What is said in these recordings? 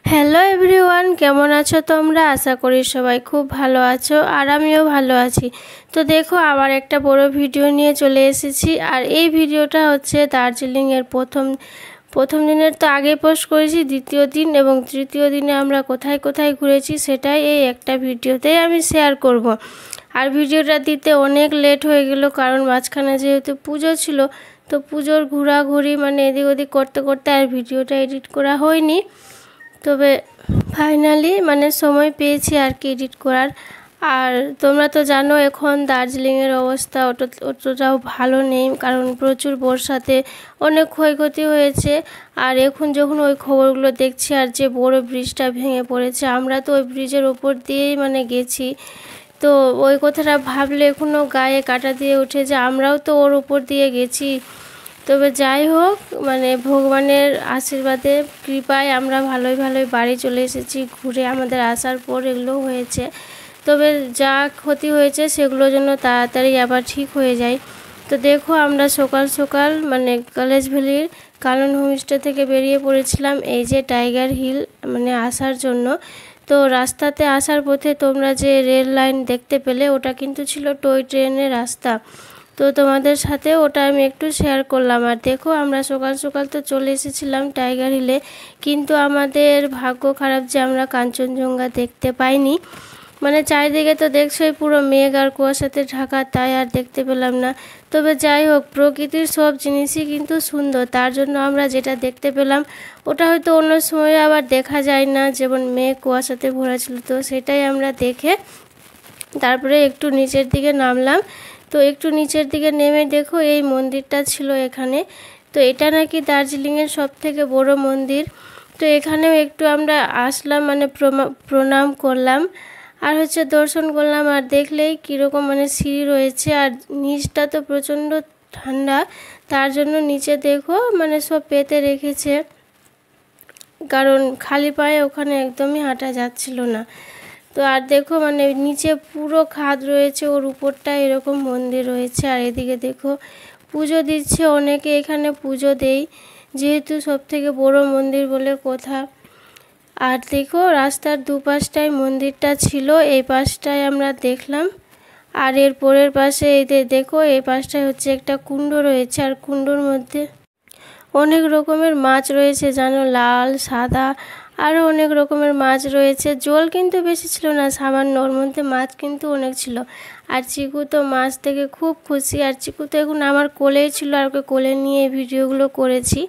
Hello everyone, কেমন আছো তোমরা? আশা করি সবাই খুব ভালো আছো আর আমিও ভালো আছি। তো দেখো আবার একটা বড় ভিডিও নিয়ে চলে এসেছি। আর এই ভিডিওটা হচ্ছে দার্জিলিংয়ের প্রথম দিনের তো আগে পোস্ট করেছি, দ্বিতীয় দিন এবং তৃতীয় দিনে আমরা কোথায় কোথায় ঘুরেছি সেটাই এই একটা ভিডিওতেই আমি শেয়ার করব। আর ভিডিওটা দিতে অনেক লেট হয়ে গেল, কারণ মাঝখানে যেহেতু পুজো ছিল, তো পুজোর ঘোরাঘুরি মানে এদিক ওদিক করতে করতে আর ভিডিওটা এডিট করা হয়নি। তবে ফাইনালি সময় পেয়েছি আর কি এডিট করার। আর তোমরা তো জানো এখন দার্জিলিংয়ের অবস্থা অতটাও ভালো নেই, কারণ প্রচুর বর্ষাতে অনেক ক্ষয়ক্ষতি হয়েছে। আর এখন যখন ওই খবরগুলো দেখছি আর যে বড় ব্রিজটা ভেঙে পড়েছে, আমরা তো ওই ব্রিজের ওপর দিয়েই গেছি। তো ওই কথাটা ভাবলে এখনও গায়ে কাঁটা দিয়ে ওঠে যে আমরাও তো ওর উপর দিয়ে গেছি। তবে যাই হোক, ভগবানের আশীর্বাদে কৃপায় আমরা ভালোই বাড়ি চলে এসেছি। ঘুরে আমাদের আসার পর এগুলো হয়েছে, তবে যা ক্ষতি হয়েছে সেগুলো যেন তাড়াতাড়ি আবার ঠিক হয়ে যায়। তো দেখো আমরা সকাল সকাল কলেজ ভ্যালির কানন হোমস্টে থেকে বেরিয়ে পড়েছিলাম এই যে টাইগার হিল আসার জন্য। তো রাস্তাতে আসার পথে তোমরা যে রেল লাইন দেখতে পেলে, ওটা কিন্তু ছিল টয় ট্রেনের রাস্তা। তো তোমাদের সাথে ওটা আমি একটু শেয়ার করলাম। আর দেখো আমরা সকাল সকাল তো চলে এসেছিলাম টাইগার হিলে, কিন্তু আমাদের ভাগ্য খারাপ যে আমরা কাঞ্চনজঙ্ঘা দেখতে পাইনি। চারিদিকে তো দেখছোই পুরো মেঘ আর কুয়াশাতে ঢাকা, তাই আর দেখতে পেলাম না। তবে যাই হোক, প্রকৃতির সব জিনিসই কিন্তু সুন্দর, তার জন্য আমরা যেটা দেখতে পেলাম ওটা হয়তো অন্য সময় আবার দেখা যায় না। যেমন মেঘ কুয়াশাতে ভরা ছিল, তো সেটাই আমরা দেখে তারপরে একটু নিচের দিকে নামলাম। তো একটু নিচের দিকে নেমে দেখো এই মন্দিরটা ছিল এখানে। তো এটা নাকি দার্জিলিংয়ের সবথেকে বড় মন্দির। তো এখানেও একটু আমরা আসলাম, প্রণাম করলাম আর দর্শন করলাম। আর দেখলেই কীরকম সিঁড়ি রয়েছে, আর নিচটা তো প্রচণ্ড ঠান্ডা, তার জন্য নিচে দেখো সব পেতে রেখেছে, কারণ খালি পায়ে ওখানে একদমই হাঁটা যাচ্ছিল না। তো আর দেখো নিচে পুরো খাদ রয়েছে, ওর উপরটা এরকম মন্দির রয়েছে। আর এদিকে দেখো পুজো দিচ্ছে অনেকে, এখানে পুজো দেই যেহেতু সবথেকে বড় মন্দির বলে কথা। আর দেখো রাস্তার দুপাশটায় মন্দিরটা ছিল, এই পাশটায় আমরা দেখলাম। আর এর পরের পাশে এই দেখো এই পাশটায় একটা কুণ্ড রয়েছে, আর কুণ্ডর মধ্যে অনেক রকমের মাছ রয়েছে জানো, লাল সাদা আরও অনেক রকমের মাছ রয়েছে। জল কিন্তু বেশি ছিল না, সামান্য, ওর মধ্যে মাছ কিন্তু অনেক ছিল। আর চিকু তো মাছ থেকে খুব খুশি, আর চিকু তো এখন আমার কোলেই ছিল, আর ওকে কোলে নিয়ে ভিডিওগুলো করেছি,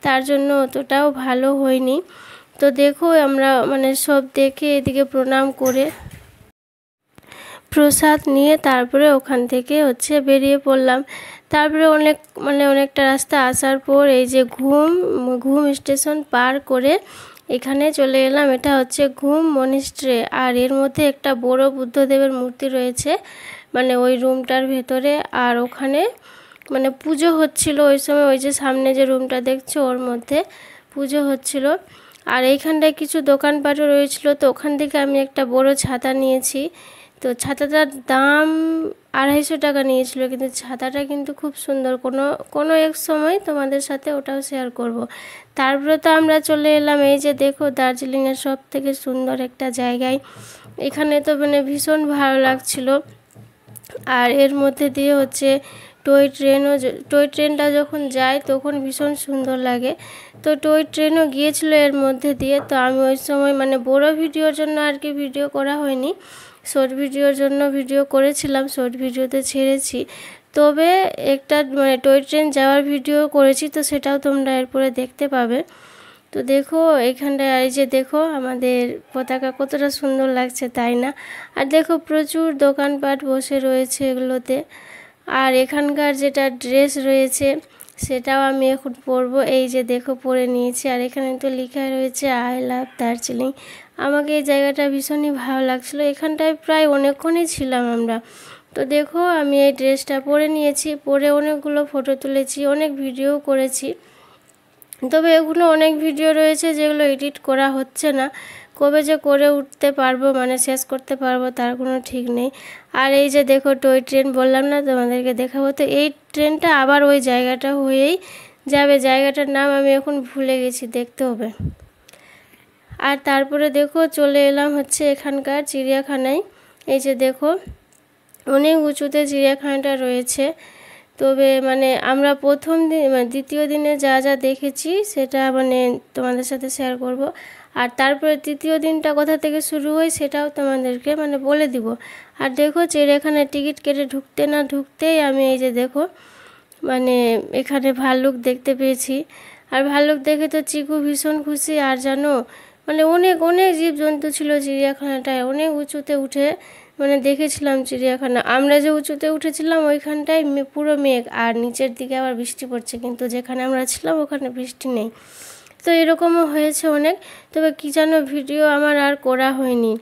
তার জন্য অতটাও ভালো হয়নি। তো দেখো আমরা সব দেখে এদিকে প্রণাম করে প্রসাদ নিয়ে তারপরে ওখান থেকে বেরিয়ে পড়লাম। তারপরে অনেকটা রাস্তা আসার পর এই যে ঘুম স্টেশন পার করে এখানে চলে এলাম। এটা ঘুম মনিস্ট্রি, আর এর মধ্যে একটা বড় বুদ্ধদেবের মূর্তি রয়েছে ওই রুমটার ভেতরে। আর ওখানে পুজো হচ্ছিল ওই সময়, ওই যে সামনে যে রুমটা দেখছো ওর মধ্যে পুজো হচ্ছিল। আর এইখানটায় কিছু দোকানপাটও রয়েছিল, তো ওখান থেকে আমি একটা বড় ছাতা নিয়েছি। তো ছাতাটার দাম 250 টাকা নিয়েছিল, কিন্তু ছাতাটা কিন্তু খুব সুন্দর। কোনো এক সময় তোমাদের সাথে ওটাও শেয়ার করব। তারপরে তো আমরা চলে এলাম এই যে দেখো দার্জিলিংয়ের সব থেকে সুন্দর একটা জায়গায়। এখানে তো ভীষণ ভালো লাগছিল। আর এর মধ্যে দিয়ে টয় ট্রেনটা যখন যায় তখন ভীষণ সুন্দর লাগে। তো টয় ট্রেনও গিয়েছিল এর মধ্যে দিয়ে। তো আমি ওই সময় বড় ভিডিওর জন্য আর কি ভিডিও করা হয়নি, শর্ট ভিডিওর জন্য ভিডিও করেছিলাম, শর্ট ভিডিওতে ছেড়েছি। তবে একটা টয় ট্রেন যাওয়ার ভিডিও করেছি, তো সেটাও তোমরা এরপরে দেখতে পাবে। তো দেখো এখানটায় এই যে দেখো আমাদের পতাকা কতটা সুন্দর লাগছে, তাই না? আর দেখো প্রচুর দোকানপাট বসে রয়েছে এগুলোতে। আর এখানকার যেটা ড্রেস রয়েছে সেটাও আমি এখন পরবো, এই যে দেখো পরে নিয়েছি। আর এখানে তো লেখা রয়েছে আই লাভ দার্জিলিং। আমাকে এই জায়গাটা ভীষণই ভালো লাগছিলো, এখানটায় প্রায় অনেকক্ষণই ছিলাম আমরা। তো দেখো আমি এই ড্রেসটা পরে নিয়েছি, পরে অনেকগুলো ফটো তুলেছি, অনেক ভিডিও করেছি। তবে এগুলো অনেক ভিডিও রয়েছে যেগুলো এডিট করা হচ্ছে না, কবে যে করে উঠতে পারবো শেষ করতে পারবো তার কোনো ঠিক নেই। আর এই যে দেখো টয় ট্রেন বললাম না তোমাদেরকে দেখাবো, তো এই ট্রেনটা আবার ওই জায়গাটা হয়েই যাবে, জায়গাটার নাম আমি এখন ভুলে গেছি, দেখতে হবে। আর তারপরে দেখো চলে এলাম হচ্ছে এখানকার চিড়িয়াখানায়। এই যে দেখো অনেক উঁচুতে চিড়িয়াখানাটা রয়েছে। তবে মানে আমরা প্রথম দিন মানে দ্বিতীয় দিনে যা যা দেখেছি সেটা মানে তোমাদের সাথে শেয়ার করব। আর তারপরে তৃতীয় দিনটা কোথা থেকে শুরু হয় সেটাও তোমাদেরকে মানে বলে দিব। আর দেখো চিড়িয়াখানায় টিকিট কেটে ঢুকতে না ঢুকতেই আমি এই যে দেখো মানে এখানে ভাল্লুক দেখতে পেয়েছি। আর ভাল্লুক দেখে তো চিকু ভীষণ খুশি। আর জানো মানে অনেক অনেক জীবজন্তু ছিল চিড়িয়াখানাটায়, অনেক উঁচুতে উঠে মানে দেখেছিলাম চিড়িয়াখানা। আমরা যে উঁচুতে উঠেছিলাম ওইখানটায় পুরো মেঘ, আর নিচের দিকে আবার বৃষ্টি পড়ছে, কিন্তু যেখানে আমরা ছিলাম ওখানে বৃষ্টি নেই। তো এরকমও হয়েছে অনেক। তবে কি জানো ভিডিও আমার আর করা হয়নি,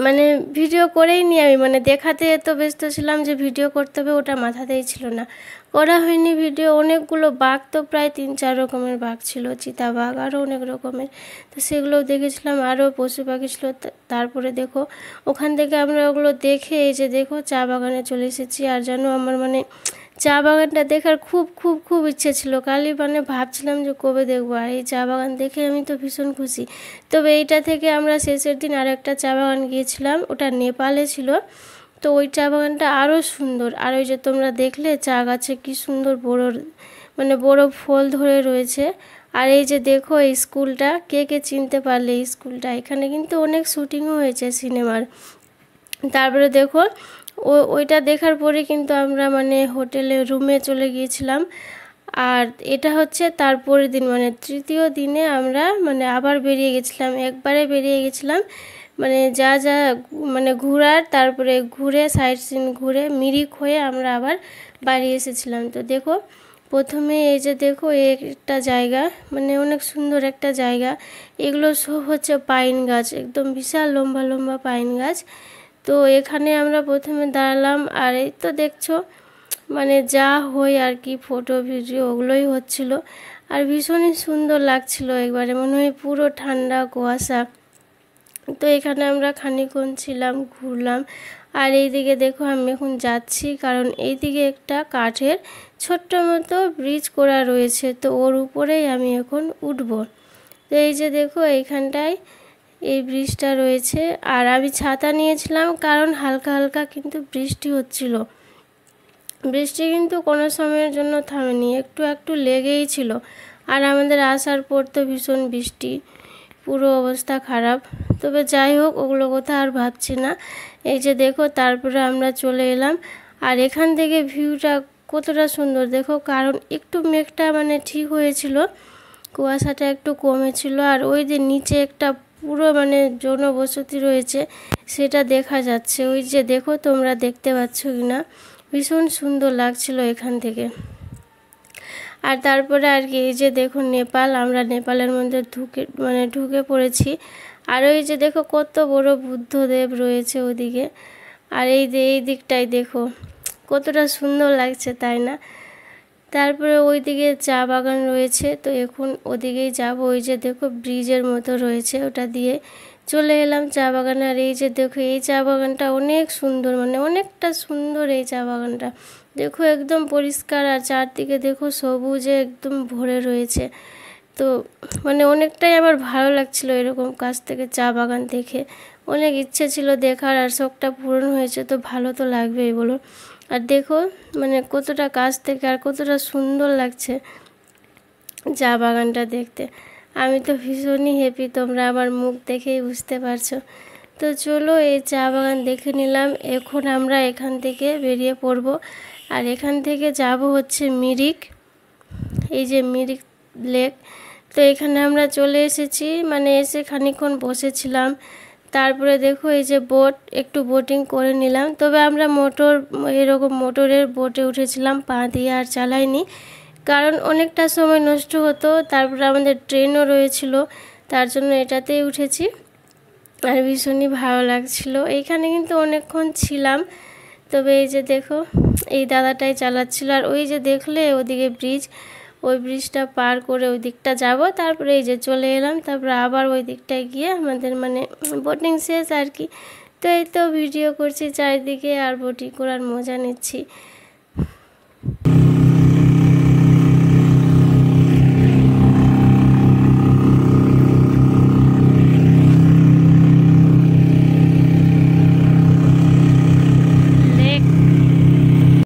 মানে ভিডিও করেই নি আমি, মানে দেখাতে এত ব্যস্ত ছিলাম যে ভিডিও করতে হবে ওটা মাথাতেই ছিল না, করা হয়নি ভিডিও। অনেকগুলো বাঘ তো প্রায় 3-4 রকমের বাঘ ছিল, চিতাবাঘ আরও অনেক রকমের, তো সেগুলোও দেখেছিলাম। আরও পশু পাখি ছিল। তারপরে দেখো ওখান থেকে আমরা ওগুলো দেখে এই যে দেখো চা বাগানে চলে এসেছি। আর জানো আমার মানে চা বাগানটা দেখার খুব খুব খুব ইচ্ছে ছিল, কালই মানে ভাবছিলাম যে কবে দেখবো। আর এই চা বাগান দেখে আমি তো ভীষণ খুশি। তবে এইটা থেকে আমরা শেষের দিন আর একটা চা বাগান গিয়েছিলাম, ওটা নেপালে ছিল। তো ওই চা বাগানটা আরও সুন্দর। আর ওই যে তোমরা দেখলে চা গাছে কি সুন্দর বড় মানে বড় ফল ধরে রয়েছে। আর এই যে দেখো এই স্কুলটা, কে কে চিনতে পারলে এই স্কুলটা, এখানে কিন্তু অনেক শুটিংও হয়েছে সিনেমার। তারপরে দেখো ওইটা দেখার পরে কিন্তু আমরা মানে হোটেলে রুমে চলে গিয়েছিলাম। আর এটা হচ্ছে তারপরের দিন মানে তৃতীয় দিনে আমরা মানে আবার বেরিয়ে গেছিলাম, একবারে বেরিয়ে গেছিলাম মানে যা যা মানে ঘোরার, তারপরে ঘুরে সাইড সিন ঘুরে মিরিক হয়ে আমরা আবার বাড়ি এসেছিলাম। তো দেখো প্রথমে এই যে দেখো একটা জায়গা মানে অনেক সুন্দর একটা জায়গা, এগুলো সব হচ্ছে পাইন গাছ, একদম বিশাল লম্বা লম্বা পাইন গাছ। তো এখানে আমরা প্রথমে দাঁড়ালাম। আর এই তো দেখছো মানে যা হয় আর কি, ফটো ভিডিও ওগুলোই হচ্ছিল। আর ভীষণই সুন্দর লাগছিল, একবারে মনে হয় পুরো ঠান্ডা কুয়াশা। তো এখানে আমরা খানিকক্ষণ ছিলাম, ঘুরলাম। আর এইদিকে দেখো আমি এখন যাচ্ছি, কারণ এইদিকে একটা কাঠের ছোট্ট মতো ব্রিজ করা রয়েছে, তো ওর উপরেই আমি এখন উঠব। তো এই যে দেখো এইখানটায় এই ব্রিজটা রয়েছে। আর আমি ছাতা নিয়েছিলাম কারণ হালকা হালকা কিন্তু বৃষ্টি হচ্ছিল, বৃষ্টি কিন্তু কোনো সময়ের জন্য থামেনি, একটু একটু লেগেই ছিল। আর আমাদের আসার পর তো ভীষণ বৃষ্টি, পুরো অবস্থা খারাপ। তবে যাই হোক ওগুলো কথা আর ভাবছি না। এই যে দেখো তারপরে আমরা চলে এলাম। আর এখান থেকে ভিউটা কতটা সুন্দর দেখো, কারণ একটু মেঘটা মানে ঠিক হয়েছিল, কুয়াশাটা একটু কমেছিল। আর ওই যে নিচে একটা পুরো মানে জনবসতি রয়েছে সেটা দেখা যাচ্ছে, ওই যে দেখো তোমরা দেখতে পাচ্ছ কি না, ভীষণ সুন্দর লাগছিল এখান থেকে। আর তারপরে আর কি এই যে দেখো নেপাল, আমরা নেপালের মধ্যে ঢুকে পড়েছি। আর ওই যে দেখো কত বড় বুদ্ধদেব রয়েছে ওদিকে। আর এই যে এই দিকটাই দেখো কতটা সুন্দর লাগছে, তাই না? তারপরে ওইদিকে চা বাগান রয়েছে, তো এখন ওদিকেই যাব। ওই যে দেখো ব্রিজের মতো রয়েছে, ওটা দিয়ে চলে এলাম চা বাগানে। আর এই যে দেখো এই চা বাগানটা অনেক সুন্দর, মানে অনেকটা সুন্দর এই চা বাগানটা দেখো, একদম পরিষ্কার। আর চারদিকে দেখো সবুজে একদম ভরে রয়েছে। তো মানে অনেকটাই আমার ভালো লাগছিল এরকম কাছ থেকে চা বাগান দেখে, অনেক ইচ্ছে ছিল দেখার, আর শখটা পূরণ হয়েছে, তো ভালো তো লাগবেই বলো। আর দেখো মানে কতটা কাছ থেকে আর কতটা সুন্দর লাগছে চা বাগানটা দেখতে। আমি তো ভীষণই হ্যাপি, তোমরা আমার মুখ দেখেই বুঝতে পারছো। তো চলো এই চা বাগান দেখে নিলাম, এখন আমরা এখান থেকে বেরিয়ে পড়ব। আর এখান থেকে যাব হচ্ছে মিরিক, এই যে মিরিক লেক। তো এখানে আমরা চলে এসেছি, মানে এসে খানিকক্ষণ বসেছিলাম। তারপরে দেখো এই যে বোট, একটু বোটিং করে নিলাম। তবে আমরা এরকম মোটরের বোটে উঠেছিলাম, পা দিয়ে আর চালাইনি, কারণ অনেকটা সময় নষ্ট হতো। তারপরে আমাদের ট্রেনও রয়েছিল, তার জন্য এটাতেই উঠেছি। আর ভীষণই ভালো লাগছিল, এইখানে কিন্তু অনেকক্ষণ ছিলাম। তবে এই যে দেখো এই দাদাটাই চালাচ্ছিল। আর ওই যে দেখলে ওদিকে ব্রিজ, ওই ব্রিজটা পার করে ওই দিকটা যাব, তারপরে এই যে চলে এলাম। তারপরে আবার ওই দিকটায় গিয়ে আমাদের মানে বোটিং শেষ আর কি। তো এই তো ভিডিও করছি চারিদিকে আর বোটিং করার মজা নিচ্ছি।